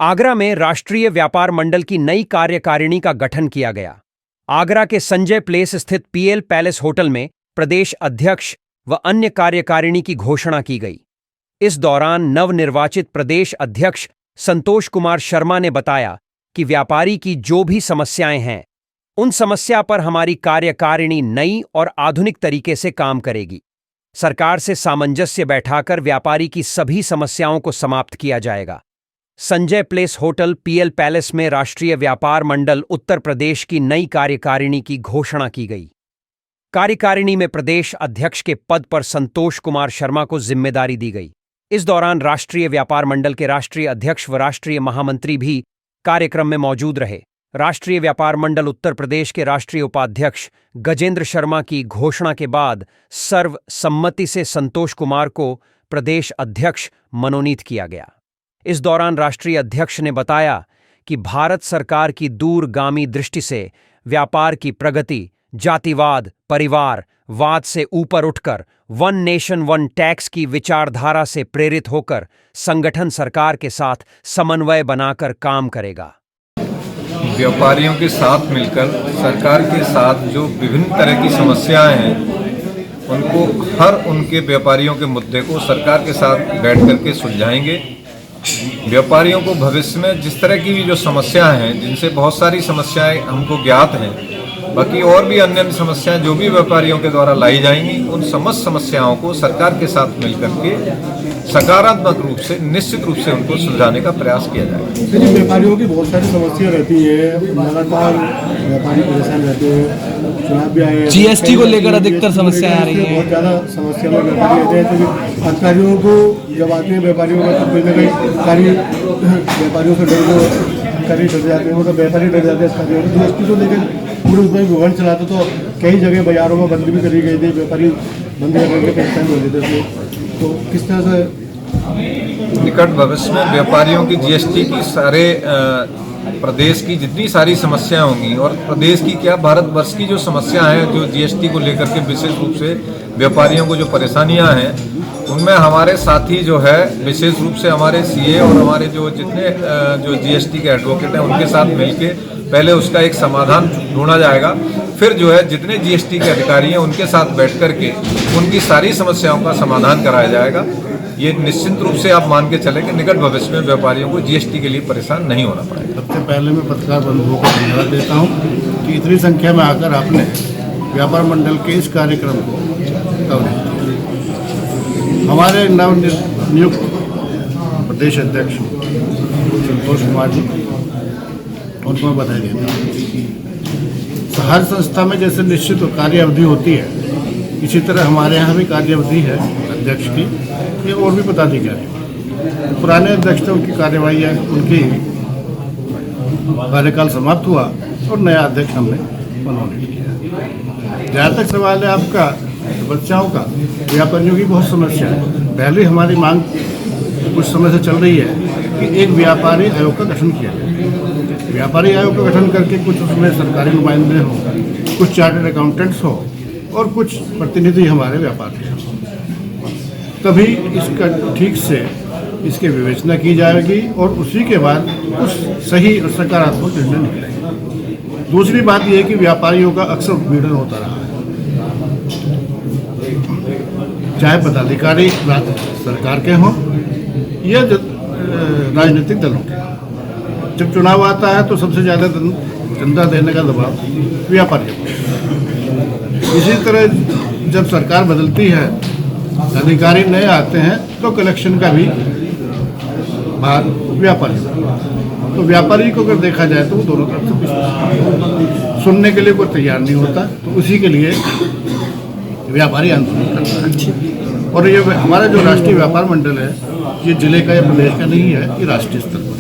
आगरा में राष्ट्रीय व्यापार मंडल की नई कार्यकारिणी का गठन किया गया। आगरा के संजय प्लेस स्थित पीएल पैलेस होटल में प्रदेश अध्यक्ष व अन्य कार्यकारिणी की घोषणा की गई। इस दौरान नवनिर्वाचित प्रदेश अध्यक्ष संतोष कुमार शर्मा ने बताया कि व्यापारी की जो भी समस्याएं हैं, उन समस्या पर हमारी कार्यकारिणी नई और आधुनिक तरीके से काम करेगी। सरकार से सामंजस्य बैठाकर व्यापारी की सभी समस्याओं को समाप्त किया जाएगा। Sanjay place hotel PL palace में राष्ट्रीय व्यापार मंडल उत्तर प्रदेश की नई कार्यकारिणी की घोषणा की गई। कार्यकारिणी में प्रदेश अध्यक्ष के पद पर संतोष कुमार शर्मा को जिम्मेदारी दी गई। इस दौरान राष्ट्रीय व्यापार मंडल के राष्ट्रीय अध्यक्ष व राष्ट्रीय महामंत्री भी कार्यक्रम में मौजूद रहे। राष्ट्रीय व्यापार मंडल उत्तर प्रदेश के राष्ट्रीय उपाध्यक्ष गजेंद्र शर्मा की घोषणा के बाद सर्वसम्मति से संतोष कुमार को प्रदेश अध्यक्ष मनोनीत किया गया। इस दौरान राष्ट्रीय अध्यक्ष ने बताया कि भारत सरकार की दूरगामी दृष्टि से व्यापार की प्रगति जातिवाद, परिवारवाद से ऊपर उठकर वन नेशन वन टैक्स की विचारधारा से प्रेरित होकर संगठन सरकार के साथ समन्वय बनाकर काम करेगा। व्यापारियों के साथ मिलकर सरकार के साथ जो विभिन्न तरह की समस्याएं हैं, उनको हर उनके व्यापारियों के मुद्दे को सरकार के साथ बैठ करके सुलझाएंगे। व्यापारियों को भविष्य में जिस तरह की भी जो समस्याएं हैं, जिनसे बहुत सारी समस्याएं हमको ज्ञात हैं, बाकी और भी अन्य समस्याएं जो भी व्यापारियों के द्वारा लाई जाएंगी, उन समस्त समस्याओं को सरकार के साथ मिलकर के सकारात्मक रूप से निश्चित रूप से उनको सुलझाने का प्रयास किया जाएगा। व्यापारियों की बहुत सारी समस्या रहती है, लगातार व्यापारी परेशान रहते हैं। चुनाव भी आए, जीएसटी को लेकर अधिकतर समस्याएं आ रही हैं। बहुत ज़्यादा समस्या में व्यापारी रहते हैं। तो अधिकारियों को जब आते हैं व्यापारियों का, तो कहीं ना कहीं कार्य व्यापारियों से डर जाते हैं, मतलब व्यापारी डर जाते हैं। जीएसटी को लेकर पूरे उसमें विवरण चलाते, तो कई जगह बाजारों में बंदी भी करी गई थी, व्यापारी बंदी करके परेशान हो जाते थे। तो किस तरह से निकट भविष्य में व्यापारियों की जीएसटी की सारे प्रदेश की जितनी सारी समस्याएं होंगी और प्रदेश की क्या भारतवर्ष की जो समस्याएं हैं, जो जीएसटी को लेकर के विशेष रूप से व्यापारियों को जो परेशानियां हैं, उनमें हमारे साथी जो है विशेष रूप से हमारे सीए और हमारे जो जितने जो जीएसटी के एडवोकेट हैं, उनके साथ मिलके पहले उसका एक समाधान ढूंढा जाएगा। फिर जो है जितने जीएसटी के अधिकारी हैं, उनके साथ बैठ करके उनकी सारी समस्याओं का समाधान कराया जाएगा। ये निश्चित रूप से आप मान के चलें कि निकट भविष्य में व्यापारियों को जीएसटी के लिए परेशान नहीं होना पड़ेगा। सबसे पहले मैं पत्रकार बंधुओं को धन्यवाद देता हूँ कि इतनी संख्या में आकर आपने व्यापार मंडल के इस कार्यक्रम को कवर किया। हमारे नवनियुक्त प्रदेश अध्यक्ष संतोष कुमार जी, उनको मैं बधाई देता हूँ। हर संस्था में जैसे निश्चित कार्य अवधि होती है, इसी तरह हमारे यहाँ भी कार्य अवधि है अध्यक्ष की, ये और भी पदाधिकारी। पुराने अध्यक्ष थे, उनकी कार्यवाही है, उनकी कार्यकाल समाप्त हुआ और नया अध्यक्ष हमने मनोनीत किया। जहाँ तक सवाल है आपका बच्चाओं का, व्यापारियों की बहुत समस्या है। पहले हमारी मांग कुछ समय से चल रही है कि एक व्यापारी आयोग का गठन किया जाए। व्यापारी आयोग का गठन करके कुछ उसमें सरकारी नुमाइंदे हों, कुछ चार्टर्ड अकाउंटेंट्स हो और कुछ प्रतिनिधि हमारे व्यापार के हों, तभी इसका ठीक से इसकी विवेचना की जाएगी और उसी के बाद कुछ सही और सकारात्मक निर्णय निकलेंगे। दूसरी बात यह है कि व्यापारियों का अक्सर उत्पीड़न होता रहा है, चाहे पदाधिकारी सरकार के हों या राजनीतिक दलों के। जब चुनाव आता है तो सबसे ज़्यादा चंदा देने का दबाव व्यापारियों को। इसी तरह जब सरकार बदलती है, अधिकारी नए आते हैं, तो कलेक्शन का भी भार व्यापारी। तो व्यापारी को अगर देखा जाए तो वो दोनों तरफ से सुनने के लिए कोई तैयार नहीं होता, तो उसी के लिए व्यापारी आंदोलन करता है। और ये हमारा जो राष्ट्रीय व्यापार मंडल है, ये जिले का या प्रदेश का नहीं है, ये राष्ट्रीय स्तर